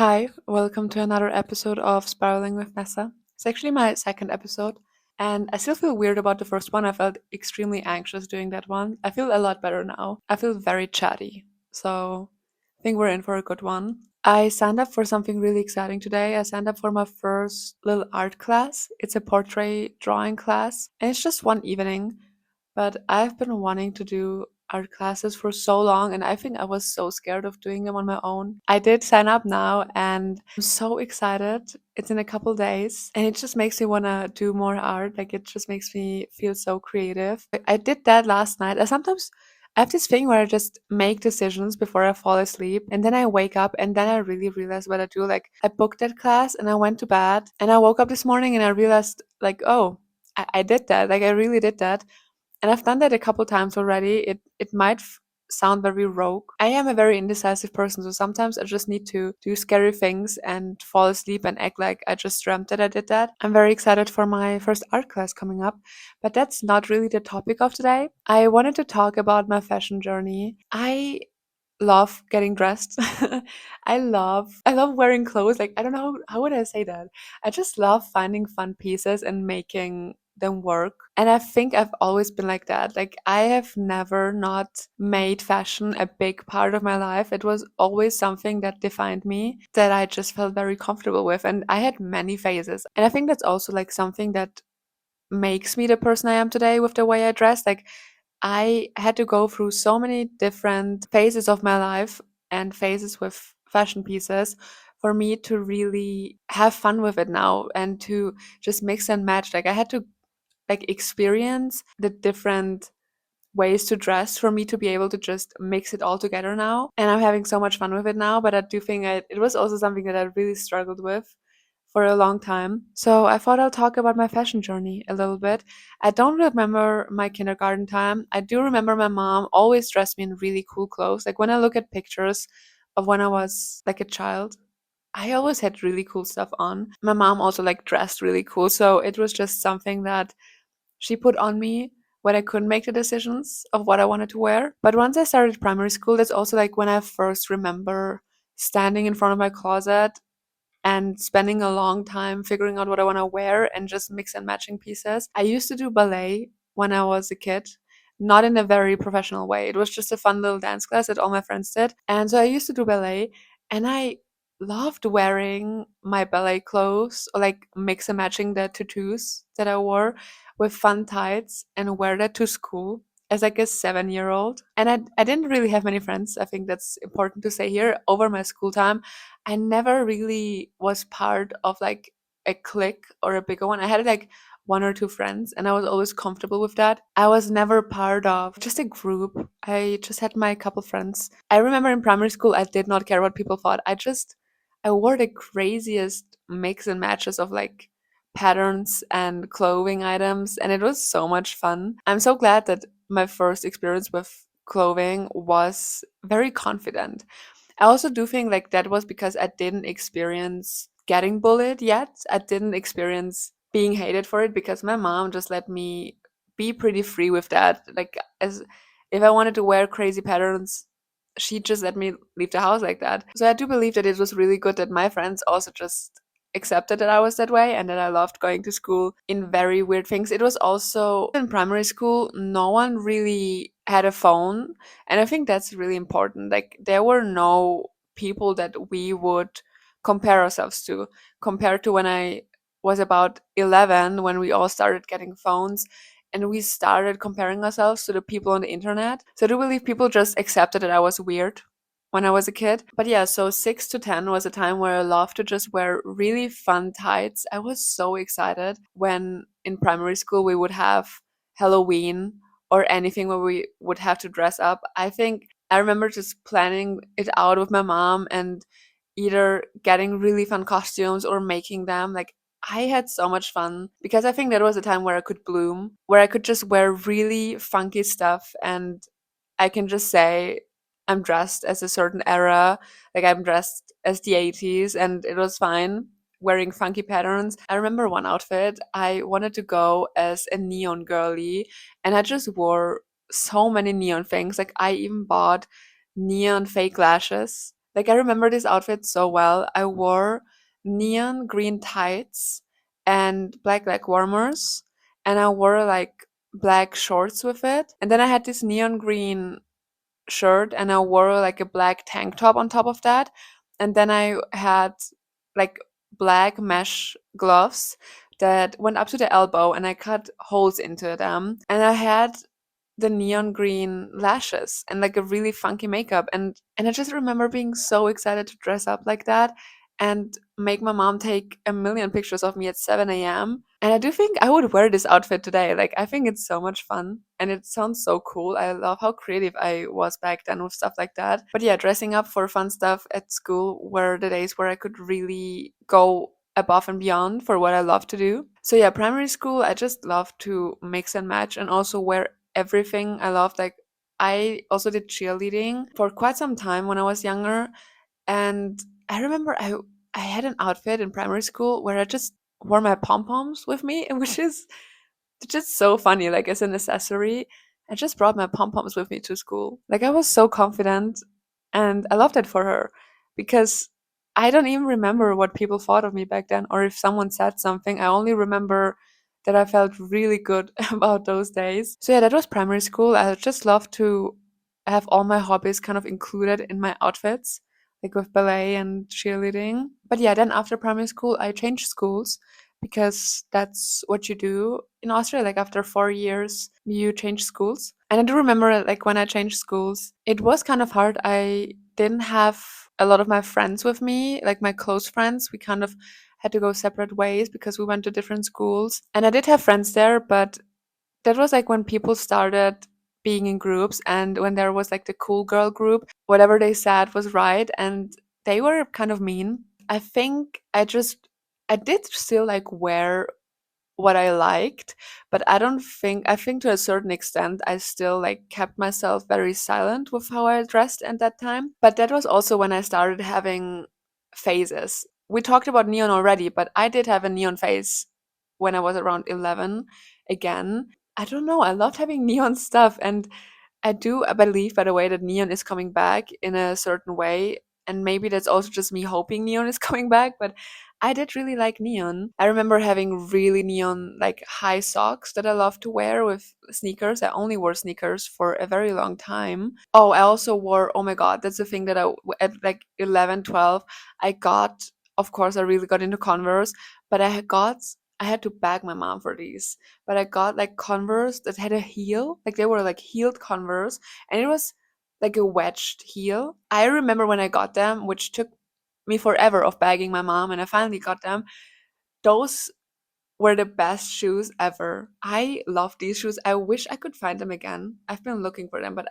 Hi, welcome to another episode of Spiraling with Nessa. It's actually my second episode, and I still feel weird about the first one. I felt extremely anxious doing that one. I feel a lot better now. I feel very chatty, so I think we're in for a good one. I signed up for something really exciting today. I signed up for my first little art class. It's a portrait drawing class, and it's just one evening. But I've been wanting to do art classes for so long, and I think I was so scared of doing them on my own. I did sign up now, and I'm so excited. It's in a couple days, and it just makes me want to do more art. Like, it just makes me feel so creative. I did that last night. I have this thing where I just make decisions before I fall asleep, and then I wake up, and then I really realize what I do. Like, I booked that class, and I went to bed, and I woke up this morning, and I realized, like, oh, I did that. Like, I really did that, and I've done that a couple times already. It might sound very rogue. I am a very indecisive person, so sometimes I just need to do scary things and fall asleep and act like I just dreamt that I did that. I'm very excited for my first art class coming up, but that's not really the topic of today. I wanted to talk about my fashion journey. I love getting dressed. I love wearing clothes. Like, I don't know how would I say that. I just love finding fun pieces and making them work. And I think I've always been like that. Like, I have never not made fashion a big part of my life. It was always something that defined me, that I just felt very comfortable with. And I had many phases. And I think that's also like something that makes me the person I am today with the way I dress. Like, I had to go through so many different phases of my life and phases with fashion pieces for me to really have fun with it now and to just mix and match. Like, I had to like experience the different ways to dress for me to be able to just mix it all together now. And I'm having so much fun with it now, but I do think it was also something that I really struggled with for a long time. So I thought I'll talk about my fashion journey a little bit. I don't remember my kindergarten time. I do remember my mom always dressed me in really cool clothes. Like, when I look at pictures of when I was like a child, I always had really cool stuff on. My mom also like dressed really cool, so it was just something that she put on me when I couldn't make the decisions of what I wanted to wear. But once I started primary school, that's also like when I first remember standing in front of my closet and spending a long time figuring out what I want to wear and just mix and matching pieces. I used to do ballet when I was a kid, not in a very professional way. It was just a fun little dance class that all my friends did. And so I used to do ballet, and I loved wearing my ballet clothes, or like mix and matching the tutus that I wore with fun tights and wear that to school as like a 7-year old. And I didn't really have many friends. I think that's important to say here. Over my school time, I never really was part of like a clique or a bigger one. I had like one or two friends, and I was always comfortable with that. I was never part of just a group. I just had my couple friends. I remember in primary school, I did not care what people thought. I wore the craziest mix and matches of like patterns and clothing items, and it was so much fun. I'm so glad that my first experience with clothing was very confident. I also do think like that was because I didn't experience getting bullied yet. I didn't experience being hated for it because my mom just let me be pretty free with that. Like, as if I wanted to wear crazy patterns, she just let me leave the house like that. So I do believe that it was really good that my friends also just accepted that I was that way and that I loved going to school in very weird things. It was also in primary school, no one really had a phone, and I think that's really important. Like, there were no people that we would compare ourselves to, compared to when I was about 11, when we all started getting phones and we started comparing ourselves to the people on the internet. So I do believe people just accepted that I was weird when I was a kid. But yeah, so 6 to 10 was a time where I loved to just wear really fun tights. I was so excited when in primary school we would have Halloween or anything where we would have to dress up. I think I remember just planning it out with my mom and either getting really fun costumes or making them. Like, I had so much fun because I think that was a time where I could bloom, where I could just wear really funky stuff, and I can just say I'm dressed as a certain era, like I'm dressed as the 80s, and it was fine wearing funky patterns. I remember one outfit, I wanted to go as a neon girly, and I just wore so many neon things. Like, I even bought neon fake lashes Like I remember this outfit so well. I wore neon green tights and black leg warmers, and I wore like black shorts with it. And then I had this neon green shirt and I wore like a black tank top on top of that. And then I had like black mesh gloves that went up to the elbow and I cut holes into them. And I had the neon green lashes and like a really funky makeup, and I just remember being so excited to dress up like that and make my mom take a million pictures of me at 7 a.m. And I do think I would wear this outfit today. Like I think it's so much fun and it sounds so cool. I love how creative I was back then with stuff like that. But yeah, dressing up for fun stuff at school were the days where I could really go above and beyond for what I love to do. So yeah, primary school, I just love to mix and match and also wear everything I loved. Like I also did cheerleading for quite some time when I was younger, and I remember I had an outfit in primary school where I just wore my pom poms with me, and which is just so funny. Like as an accessory, I just brought my pom poms with me to school. Like I was so confident, and I loved it for her because I don't even remember what people thought of me back then, or if someone said something. I only remember that I felt really good about those days. So yeah, that was primary school. I just love to have all my hobbies kind of included in my outfits, like with ballet and cheerleading. But yeah, then after primary school, I changed schools because that's what you do in Austria. Like after 4 years, you change schools. And I do remember like when I changed schools, it was kind of hard. I didn't have a lot of my friends with me, like my close friends. We kind of had to go separate ways because we went to different schools. And I did have friends there, but that was like when people started being in groups and when there was like the cool girl group, whatever they said was right. And they were kind of mean. I think I did still like wear what I liked, but I think to a certain extent I still like kept myself very silent with how I dressed at that time. But that was also when I started having phases. We talked about neon already, but I did have a neon phase when I was around 11 again. I don't know, I loved having neon stuff, and I do believe, by the way, that neon is coming back in a certain way. And maybe that's also just me hoping neon is coming back, but I did really like neon. I remember having really neon, like high socks that I love to wear with sneakers. I only wore sneakers for a very long time. Oh, I also wore, oh my God, that's the thing that at like 11, 12, I got, of course, I really got into Converse, but I had to beg my mom for these, but I got like Converse that had a heel, like they were like heeled Converse, and it was like a wedged heel. I remember when I got them, which took me forever of begging my mom, and I finally got them. Those were the best shoes ever. I love these shoes. I wish I could find them again. I've been looking for them, but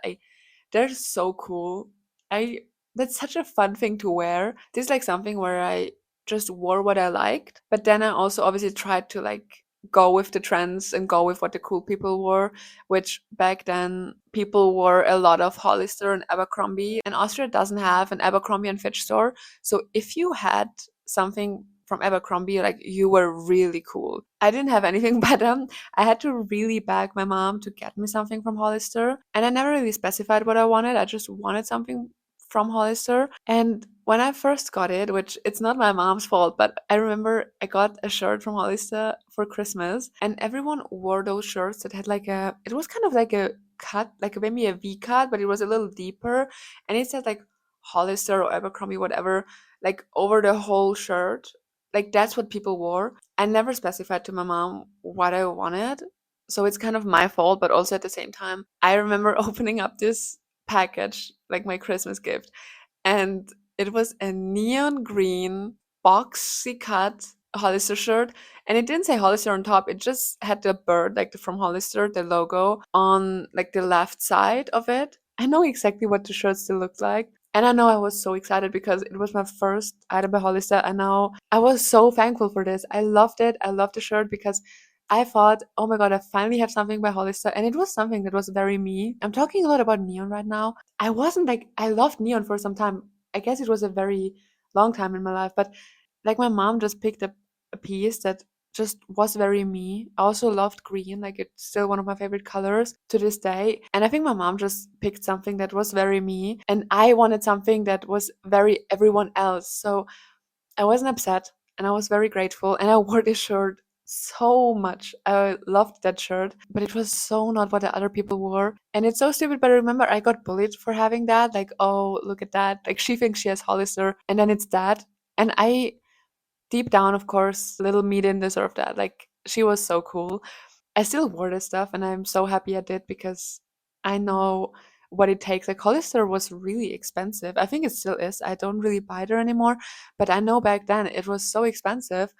they're so cool. I That's such a fun thing to wear. This is like something where I just wore what I liked, but then I also obviously tried to like go with the trends and go with what the cool people wore, which back then people wore a lot of Hollister and Abercrombie, and Austria doesn't have an Abercrombie and Fitch store. So if you had something from Abercrombie, like you were really cool. I didn't have anything, but I had to really beg my mom to get me something from Hollister, and I never really specified what I wanted. I just wanted something from Hollister. And when I first got it, which it's not my mom's fault, but I remember I got a shirt from Hollister for Christmas, and everyone wore those shirts that had like it was kind of like a cut, like maybe a V cut, but it was a little deeper, and it said like Hollister or Abercrombie, whatever, like over the whole shirt. Like that's what people wore. I never specified to my mom what I wanted. So it's kind of my fault, but also at the same time, I remember opening up this package, like my Christmas gift, and it was a neon green boxy cut Hollister shirt, and it didn't say Hollister on top. It just had the bird, like from Hollister, the logo on like the left side of it. I know exactly what the shirt still looked like. And I know I was so excited because it was my first item by Hollister, and now I was so thankful for this. I loved it. I loved the shirt because I thought, oh my God, I finally have something by Hollister. And it was something that was very me. I'm talking a lot about neon right now. I wasn't like, I loved neon for some time. I guess it was a very long time in my life, but like my mom just picked up a piece that just was very me. I also loved green, like it's still one of my favorite colors to this day. And I think my mom just picked something that was very me, and I wanted something that was very everyone else. So I wasn't upset, and I was very grateful, and I wore this shirt so much. I loved that shirt, but it was so not what the other people wore. And it's so stupid, but I remember I got bullied for having that. Like, oh, look at that. Like, she thinks she has Hollister, and then it's that. And I, deep down, of course, little me didn't deserve that. Like, she was so cool. I still wore this stuff, and I'm so happy I did because I know what it takes. Like, Hollister was really expensive. I think it still is. I don't really buy there anymore, but I know back then it was so expensive,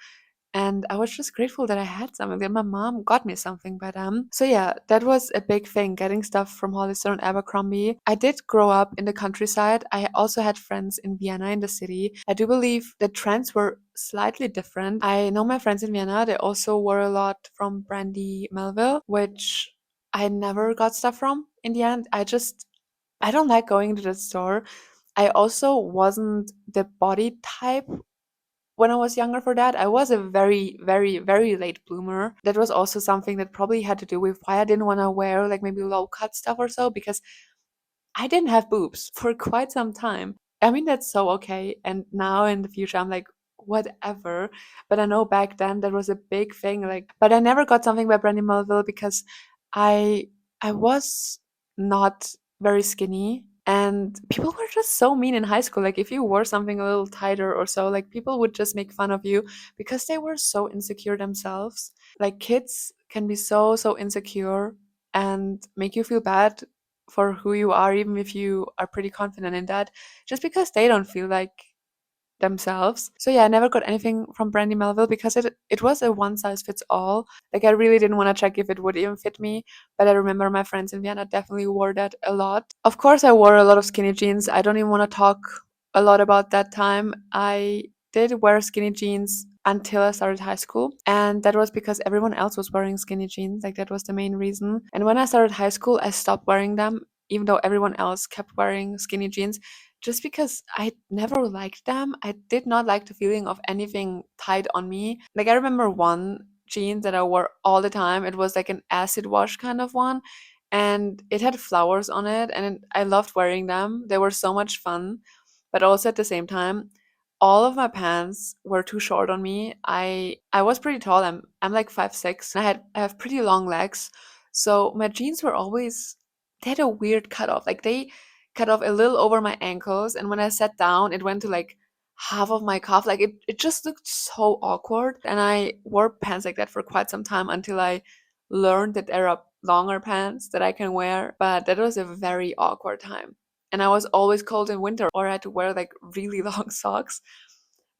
and I was just grateful that I had something, that my mom got me something by them. So yeah, that was a big thing, getting stuff from Hollister and Abercrombie. I did grow up in the countryside. I also had friends in Vienna, in the city. I do believe the trends were slightly different. I know my friends in Vienna, they also wore a lot from Brandy Melville, which I never got stuff from in the end. I don't like going to the store. I also wasn't the body type when I was younger for that. I was a very, very, very late bloomer. That was also something that probably had to do with why I didn't want to wear like maybe low cut stuff or so, because I didn't have boobs for quite some time. I mean, that's so okay. And now in the future, I'm like, whatever. But I know back then that was a big thing. Like, but I never got something by Brandy Melville because I I was not very skinny, and people were just so mean in high school. Like, if you wore something a little tighter or so, like people would just make fun of you because they were so insecure themselves. Like, kids can be so insecure and make you feel bad for who you are, even if you are pretty confident in that, just because they don't feel like themselves. So yeah, I never got anything from Brandy Melville because it was a one size fits all. Like, I really didn't want to check if it would even fit me, but I remember my friends in Vienna definitely wore that a lot. Of course, I wore a lot of skinny jeans. I don't even want to talk a lot about that time. I did wear skinny jeans until I started high school, and that was because everyone else was wearing skinny jeans. Like, that was the main reason. And when I started high school, I stopped wearing them, even though everyone else kept wearing skinny jeans, just because I never liked them. I did not like the feeling of anything tight on me. Like, I remember one jean that I wore all the time. It was like an acid wash kind of one, and it had flowers on it, and I loved wearing them. They were so much fun, but also at the same time, all of my pants were too short on me. I was pretty tall. I'm like 5'6", and I have pretty long legs. So my jeans were always, they had a weird cutoff. Like, they cut off a little over my ankles, and when I sat down it went to like half of my calf. Like, it just looked so awkward, and I wore pants like that for quite some time until I learned that there are longer pants that I can wear. But that was a very awkward time, and I was always cold in winter, or I had to wear like really long socks.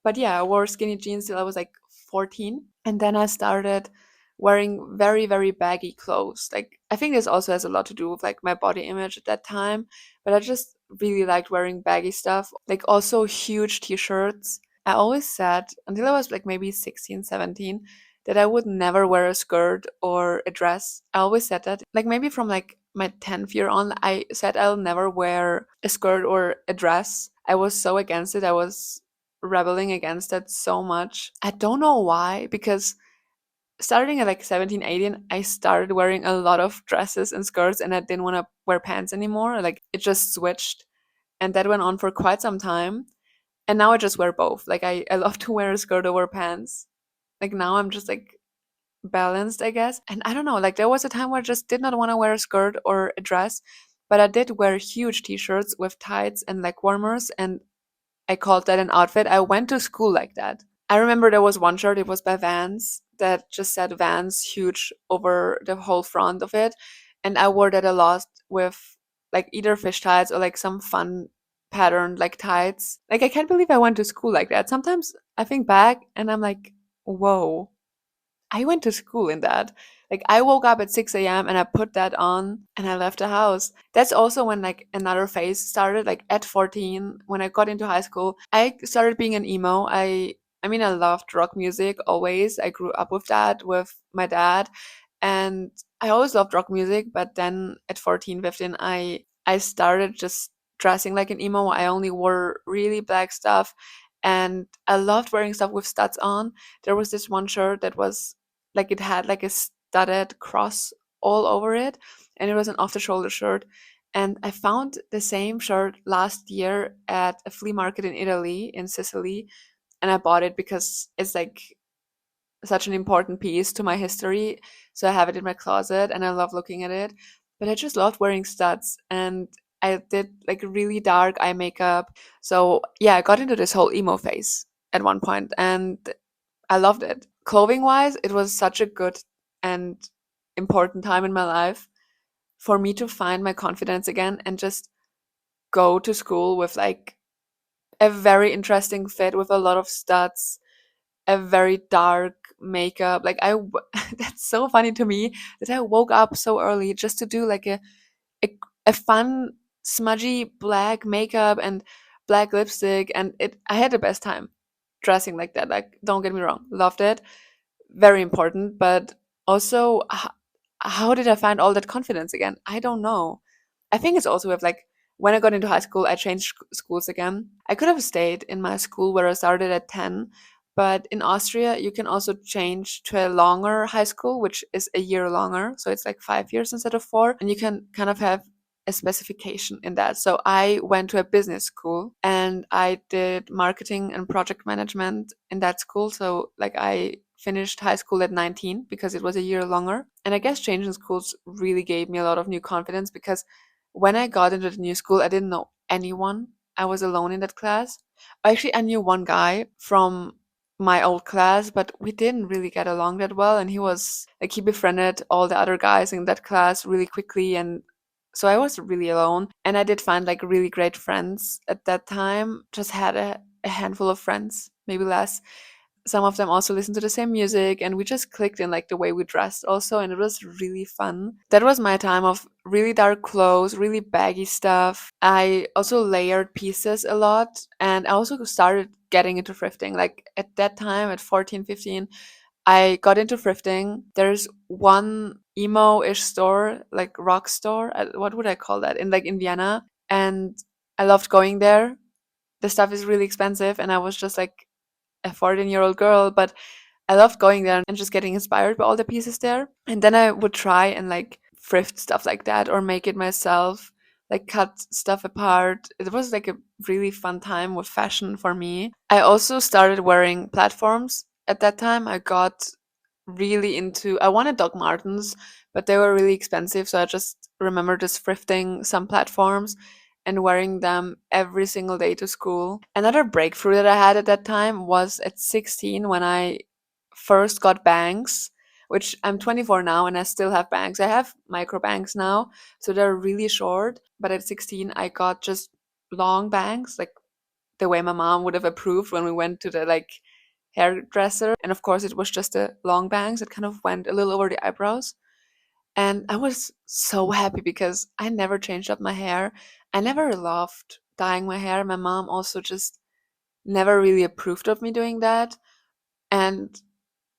But yeah, I wore skinny jeans till I was like 14. And then I started wearing very, very baggy clothes. Like, I think this also has a lot to do with like my body image at that time. But I just really liked wearing baggy stuff. Like, also huge t-shirts. I always said, until I was like maybe 16, 17, that I would never wear a skirt or a dress. I always said that. Like, maybe from like my 10th year on, I said I'll never wear a skirt or a dress. I was so against it. I was rebelling against it so much. I don't know why, because starting at like 17, 18, I started wearing a lot of dresses and skirts, and I didn't want to wear pants anymore. Like, it just switched. And that went on for quite some time. And now I just wear both. Like, I love to wear a skirt over pants. Like, now I'm just like balanced, I guess. And I don't know, like, there was a time where I just did not want to wear a skirt or a dress, but I did wear huge t-shirts with tights and leg warmers, and I called that an outfit. I went to school like that. I remember there was one shirt, it was by Vans, that just said Vans huge over the whole front of it. And I wore that a lot with like either fish tights or like some fun patterned like tights. Like, I can't believe I went to school like that. Sometimes I think back and I'm like, whoa, I went to school in that. Like, I woke up at 6 a.m. and I put that on and I left the house. That's also when like another phase started. Like, at 14, when I got into high school, I started being an emo. I mean, I loved rock music always. I grew up with that with my dad, and I always loved rock music. But then at 14, 15, I started just dressing like an emo. I only wore really black stuff, And I loved wearing stuff with studs on. There was this one shirt that was like, it had like a studded cross all over it, and it was an off the shoulder shirt. And I found the same shirt last year at a flea market in Italy, in Sicily, and I bought it because it's like such an important piece to my history. So I have it in my closet and I love looking at it. But I just loved wearing studs, and I did like really dark eye makeup. So yeah, I got into this whole emo phase at one point and I loved it. Clothing wise, it was such a good and important time in my life for me to find my confidence again and just go to school with like a very interesting fit with a lot of studs, a very dark makeup. Like that's so funny to me that I woke up so early just to do like a, a fun smudgy black makeup and black lipstick, and it I had the best time dressing like that. Like, don't get me wrong, loved it, very important. But also, how did I find all that confidence again? I don't know. I think it's also with like when I got into high school, I changed schools again. I could have stayed in my school where I started at 10, but in Austria, you can also change to a longer high school, which is a year longer. So it's like 5 years instead of four. And you can kind of have a specification in that. So I went to a business school and I did marketing and project management in that school. So like I finished high school at 19 because it was a year longer. And I guess changing schools really gave me a lot of new confidence because when I got into the new school, I didn't know anyone. I was alone in that class. Actually, I knew one guy from my old class, but we didn't really get along that well. And he was like, he befriended all the other guys in that class really quickly. And so I was really alone. And I did find like really great friends at that time. Just had a handful of friends, maybe less. Some of them also listened to the same music, and we just clicked in like the way we dressed also, and it was really fun. That was my time of really dark clothes, really baggy stuff. I also layered pieces a lot, and I also started getting into thrifting. Like at that time at 14, 15, I got into thrifting. There's one emo-ish store, like rock store, what would I call that, in like in Vienna, and I loved going there. The stuff is really expensive, and I was just like a 14-year-old girl, but I loved going there and just getting inspired by all the pieces there. And then I would try and like thrift stuff like that or make it myself, like cut stuff apart. It was like a really fun time with fashion for me. I also started wearing platforms at that time. I got really into, I wanted Doc Martens, but they were really expensive. So I just remember just thrifting some platforms and wearing them every single day to school. Another breakthrough that I had at that time was at 16 when I first got bangs, which I'm 24 now and I still have bangs. I have micro bangs now, so they're really short. But at 16, I got just long bangs, like the way my mom would have approved when we went to the like hairdresser. And of course, it was just the long bangs that kind of went a little over the eyebrows. And I was so happy because I never changed up my hair. I never loved dyeing my hair. My mom also just never really approved of me doing that. And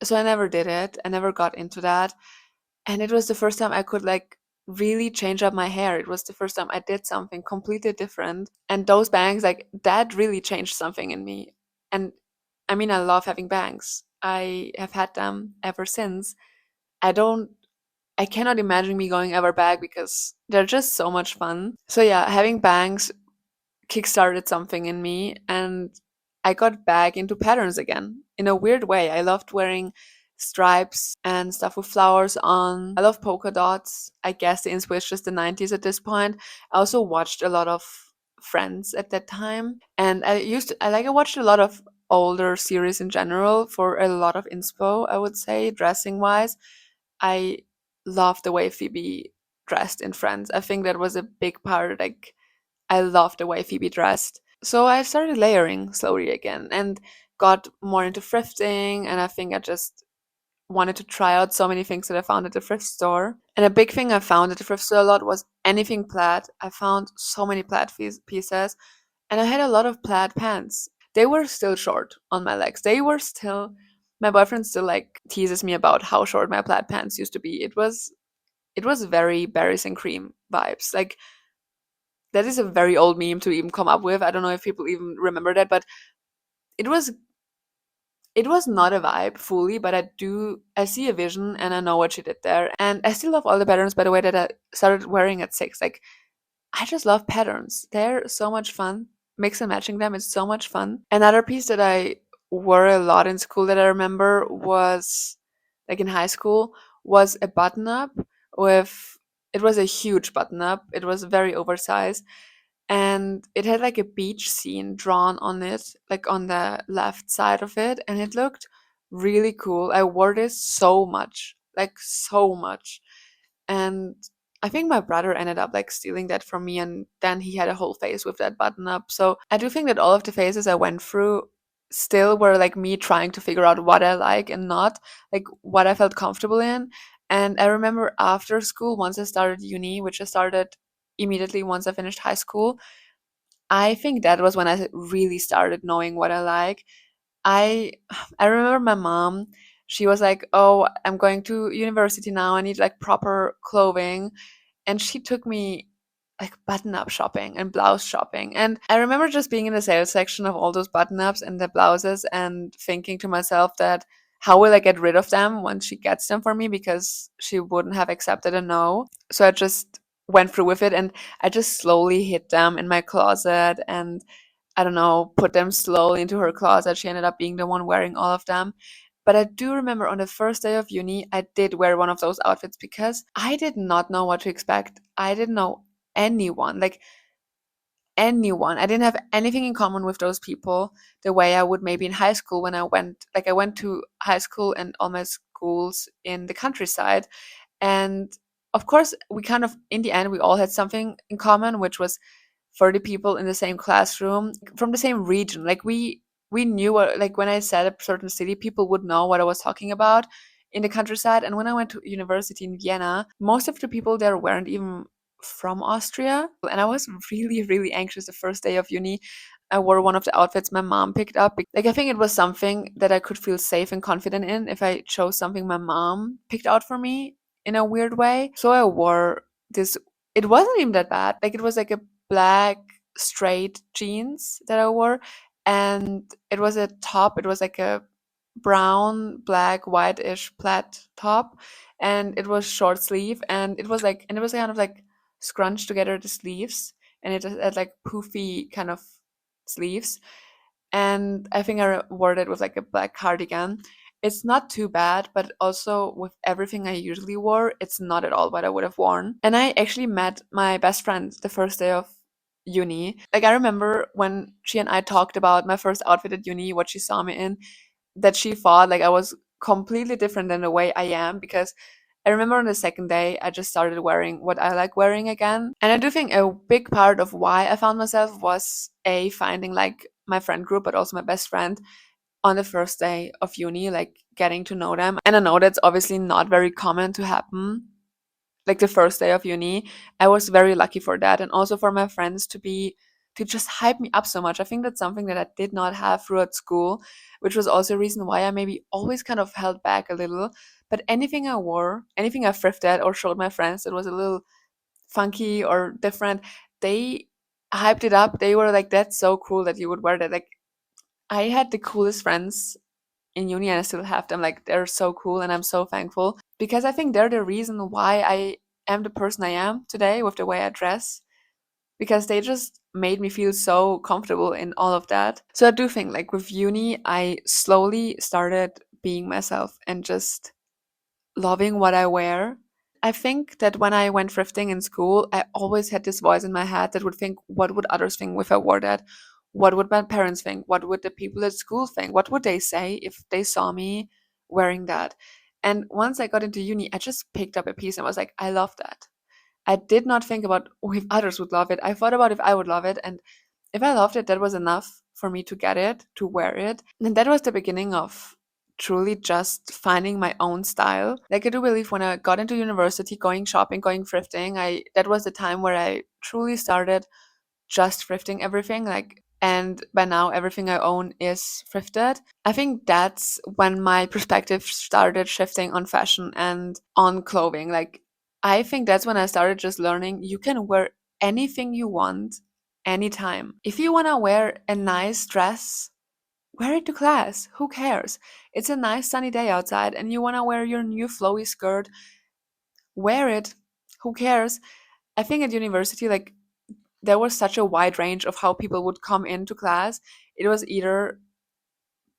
so I never did it. I never got into that. And it was the first time I could like really change up my hair. It was the first time I did something completely different. And those bangs, like that really changed something in me. And I mean, I love having bangs. I have had them ever since. I don't I cannot imagine me going ever back because they're just so much fun. So yeah, having bangs kickstarted something in me and I got back into patterns again in a weird way. I loved wearing stripes and stuff with flowers on. I love polka dots. I guess the inspo is just the 90s at this point. I also watched a lot of Friends at that time, and I watched a lot of older series in general for a lot of inspo, I would say, dressing wise. I love the way Phoebe dressed in Friends. I think that was a big part. Like, I love the way Phoebe dressed. So I started layering slowly again and got more into thrifting. And I think I just wanted to try out so many things that I found at the thrift store. And a big thing I found at the thrift store a lot was anything plaid. I found so many plaid pieces, and I had a lot of plaid pants. They were still short on my legs. They were still. My boyfriend still like teases me about how short my plaid pants used to be. It was very berries and cream vibes. Like, that is a very old meme to even come up with. I don't know if people even remember that, but it was it was not a vibe fully, but I see a vision and I know what she did there. And I still love all the patterns, by the way, that I started wearing at 6. Like, I just love patterns. They're so much fun. Mix and matching them is so much fun. Another piece that I wore a lot in school that I remember was, like in high school, was a button up with, it was a huge button up. It was very oversized and it had like a beach scene drawn on it, like on the left side of it, and it looked really cool. I wore this so much, like so much. And I think my brother ended up like stealing that from me, and then he had a whole phase with that button up. So I do think that all of the phases I went through still were like me trying to figure out what I like and not, like what I felt comfortable in. And I remember after school, once I started uni, which I started immediately once I finished high school, I think that was when I really started knowing what I like. I I remember my mom, she was like, "Oh, I'm going to university now. I need like proper clothing." And she took me like button up shopping and blouse shopping. And I remember just being in the sales section of all those button ups and the blouses and thinking to myself that how will I get rid of them once she gets them for me, because she wouldn't have accepted a no. So I just went through with it and I just slowly hid them in my closet and I don't know, put them slowly into her closet. She ended up being the one wearing all of them. But I do remember on the first day of uni, I did wear one of those outfits because I did not know what to expect. I didn't know anyone, like anyone. I didn't have anything in common with those people the way I would maybe in high school when I went to high school and all my schools in the countryside. And of course, we kind of, in the end, we all had something in common, which was 30 people in the same classroom from the same region. Like we knew what, like when I said a certain city, people would know what I was talking about in the countryside. And when I went to university in Vienna, most of the people there weren't even from Austria. And I was really, really anxious the first day of uni. I wore one of the outfits my mom picked up. Like, I think it was something that I could feel safe and confident in if I chose something my mom picked out for me in a weird way. So I wore this, it wasn't even that bad. Like, it was like a black straight jeans that I wore, and it was a top. It was like a brown, black, white-ish plaid top, and it was short sleeve, and it was kind of like scrunched together the sleeves, and it had like poofy kind of sleeves. And I think I wore it with like a black cardigan. It's not too bad, but also with everything I usually wore, it's not at all what I would have worn. And I actually met my best friend the first day of uni. Like, I remember when she and I talked about my first outfit at uni, what she saw me in, that she thought like I was completely different than the way I am, because I remember on the second day I just started wearing what I like wearing again. And I do think a big part of why I found myself was a finding like my friend group, but also my best friend on the first day of uni, like getting to know them. And I know that's obviously not very common to happen, like the first day of uni. I was very lucky for that, and also for my friends to just hype me up so much. I think that's something that I did not have throughout school, which was also a reason why I maybe always kind of held back a little. But anything I wore, anything I thrifted or showed my friends that was a little funky or different, they hyped it up. They were like, "That's so cool that you would wear that." Like, I had the coolest friends in uni, and I still have them. Like, they're so cool, and I'm so thankful, because I think they're the reason why I am the person I am today with the way I dress, because they just made me feel so comfortable in all of that. So I do think like with uni, I slowly started being myself and just loving what I wear. I think that when I went thrifting in school, I always had this voice in my head that would think, what would others think if I wore that? What would my parents think? What would the people at school think? What would they say if they saw me wearing that? And once I got into uni, I just picked up a piece and was like, I love that. I did not think about, oh, if others would love it. I thought about if I would love it. And if I loved it, that was enough for me to get it, to wear it. And that was the beginning of truly just finding my own style. Like, I do believe when I got into university, going shopping, going thrifting, I that was the time where I truly started just thrifting everything. Like, and by now everything I own is thrifted. I think that's when my perspective started shifting on fashion and on clothing. Like, I think that's when I started just learning you can wear anything you want anytime. If you want to wear a nice dress wear it to class. Who cares? It's a nice sunny day outside and you want to wear your new flowy skirt. Wear it. Who cares? I think at university, like, there was such a wide range of how people would come into class. It was either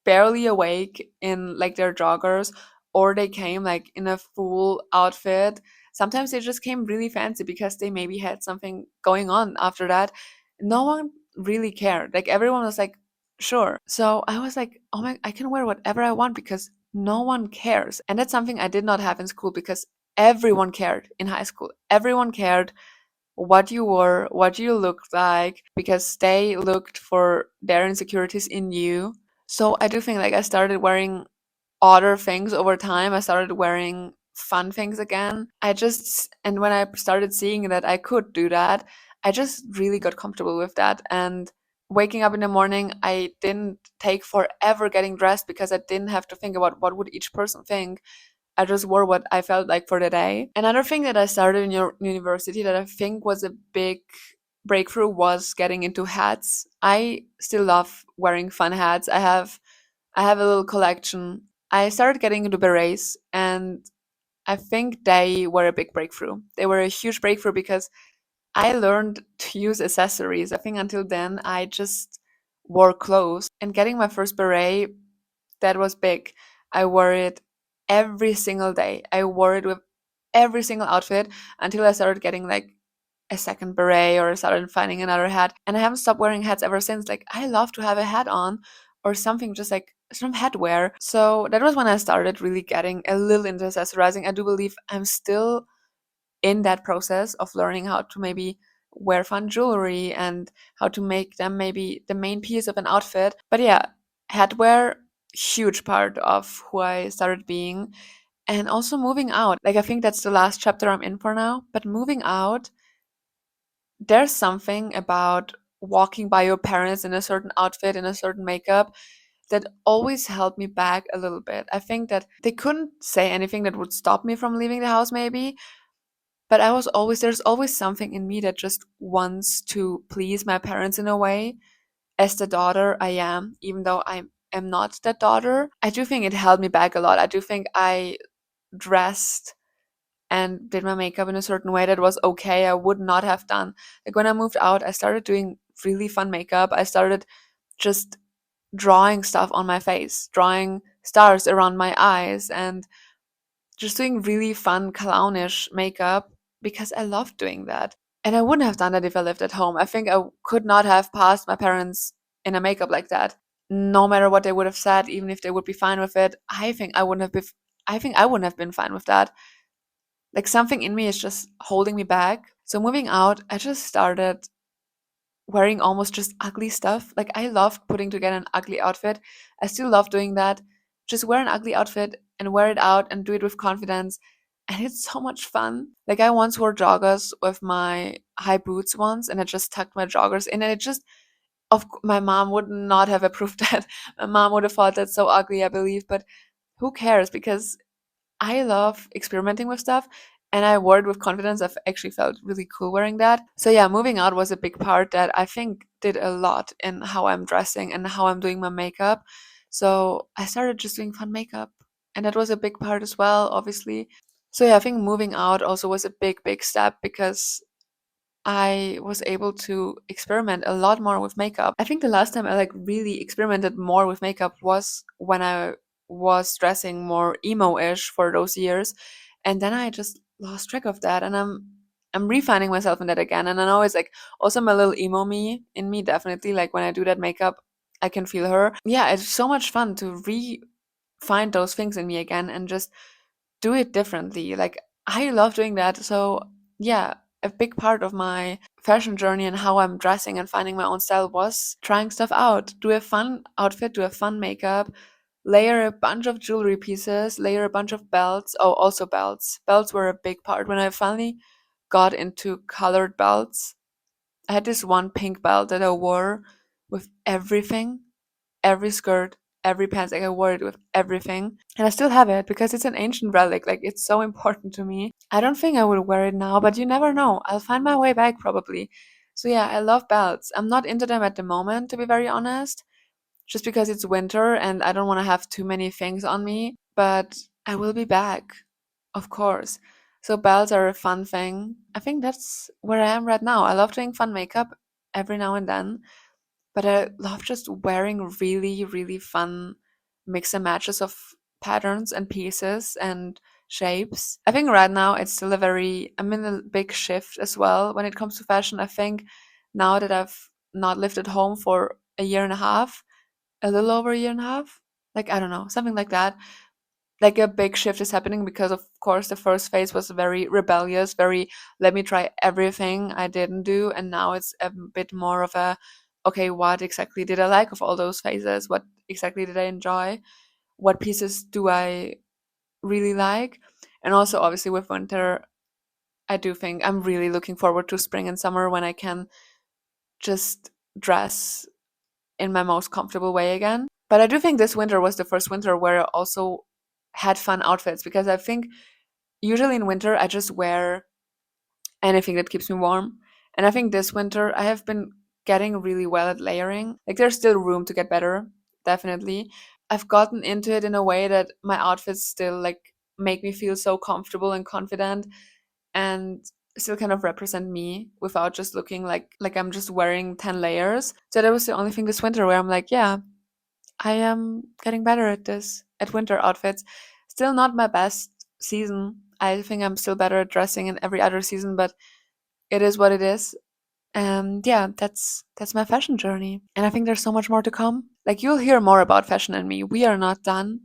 barely awake in like their joggers, or they came like in a full outfit. Sometimes they just came really fancy because they maybe had something going on after that. No one really cared. Like, everyone was like, sure. So I was like, oh my, I can wear whatever I want because no one cares. And that's something I did not have in school, because everyone cared in high school. Everyone cared what you were, what you looked like, because they looked for their insecurities in you. So I do think, like, I started wearing odder things over time. I started wearing fun things again. And when I started seeing that I could do that, I just really got comfortable with that. And waking up in the morning, I didn't take forever getting dressed because I didn't have to think about what would each person think. I just wore what I felt like for the day. Another thing that I started in your university that I think was a big breakthrough was getting into hats. I still love wearing fun hats. I have a little collection. I started getting into berets, and I think they were a big breakthrough. They were a huge breakthrough because I learned to use accessories. I think until then I just wore clothes. And getting my first beret, that was big. I wore it every single day. I wore it with every single outfit until I started getting like a second beret, or started finding another hat. And I haven't stopped wearing hats ever since. Like, I love to have a hat on or something, just like some headwear. So that was when I started really getting a little into accessorizing. I do believe I'm still in that process of learning how to maybe wear fun jewelry and how to make them maybe the main piece of an outfit. But yeah, headwear, huge part of who I started being. And also moving out. Like, I think that's the last chapter I'm in for now. But moving out, there's something about walking by your parents in a certain outfit, in a certain makeup, that always held me back a little bit. I think that they couldn't say anything that would stop me from leaving the house, maybe, but there's always something in me that just wants to please my parents in a way, as the daughter I am, even though I am not that daughter. I do think it held me back a lot. I do think I dressed and did my makeup in a certain way that was okay. I would not have done. Like, when I moved out, I started doing really fun makeup. I started just drawing stuff on my face, drawing stars around my eyes, and just doing really fun clownish makeup because I loved doing that. And I wouldn't have done that if I lived at home. I think I could not have passed my parents in a makeup like that. No matter what they would have said, even if they would be fine with it, I think I wouldn't have been fine with that. Like, something in me is just holding me back. So moving out, I just started wearing almost just ugly stuff. Like, I loved putting together an ugly outfit. I still love doing that. Just wear an ugly outfit and wear it out and do it with confidence. And it's so much fun. Like, I once wore joggers with my high boots once, and I just tucked my joggers in, and it just, my mom would not have approved that. My mom would have thought that's so ugly, I believe. But who cares? Because I love experimenting with stuff, and I wore it with confidence. I've actually felt really cool wearing that. So yeah, moving out was a big part that I think did a lot in how I'm dressing and how I'm doing my makeup. So I started just doing fun makeup, and that was a big part as well, obviously. So yeah, I think moving out also was a big step because I was able to experiment a lot more with makeup. I think the last time I like really experimented more with makeup was when I was dressing more emo-ish for those years. And then I just lost track of that, and I'm refining myself in that again. And I know it's like also my little emo me in me, definitely. Like, when I do that makeup, I can feel her. Yeah, it's so much fun to find those things in me again and just do it differently. Like, I love doing that. So yeah, a big part of my fashion journey and how I'm dressing and finding my own style was trying stuff out. Do a fun outfit, do a fun makeup, layer a bunch of jewelry pieces, layer a bunch of belts. Oh, also belts. Belts were a big part. When I finally got into colored belts, I had this one pink belt that I wore with everything, every skirt, every pants. Like, I wore it with everything. And I still have it because it's an ancient relic. Like, it's so important to me. I don't think I will wear it now, but you never know. I'll find my way back probably. So yeah, I love belts. I'm not into them at the moment, to be very honest. just because it's winter and I don't want to have too many things on me. But I will be back, of course. So bells are a fun thing. I think that's where I am right now. I love doing fun makeup every now and then, but I love just wearing really, really fun mix and matches of patterns and pieces and shapes. I think right now it's still I'm in a big shift as well when it comes to fashion. I think now that I've not lived at home for a year and a half, a little over a year and a half, like I don't know, something like that, like a big shift is happening because of course the first phase was very rebellious, very let me try everything I didn't do, and now it's a bit more of a okay, what exactly did I like of all those phases, what exactly did I enjoy, what pieces do I really like. And also obviously with winter, I do think I'm really looking forward to spring and summer when I can just dress in my most comfortable way again. But I do think this winter was the first winter where I also had fun outfits, because I think usually in winter I just wear anything that keeps me warm. And I think this winter I have been getting really well at layering. Like there's still room to get better, definitely. I've gotten into it in a way that my outfits still like make me feel so comfortable and confident, and still kind of represent me without just looking like I'm just wearing 10 layers. So that was the only thing this winter where I'm like, yeah, I am getting better at this, at winter outfits. Still not my best season. I think I'm still better at dressing in every other season, but it is what it is. And yeah, that's my fashion journey. And I think there's so much more to come. Like you'll hear more about fashion and me. We are not done.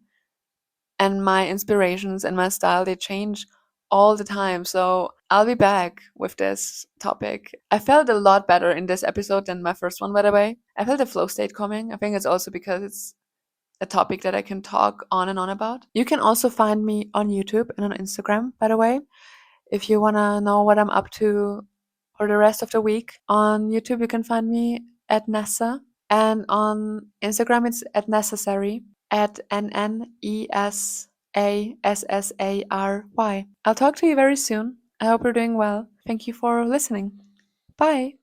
And my inspirations and my style, they change all the time. So I'll be back with this topic. I felt a lot better in this episode than my first one, by the way. I felt the flow state coming. I think it's also because it's a topic that I can talk on and on about. You can also find me on YouTube and on Instagram, by the way, if you want to know what I'm up to for the rest of the week. On YouTube, you can find me at Nessa, and on Instagram, it's at Necessary, at NNESASSARY. I'll talk to you very soon. I hope you're doing well. Thank you for listening. Bye.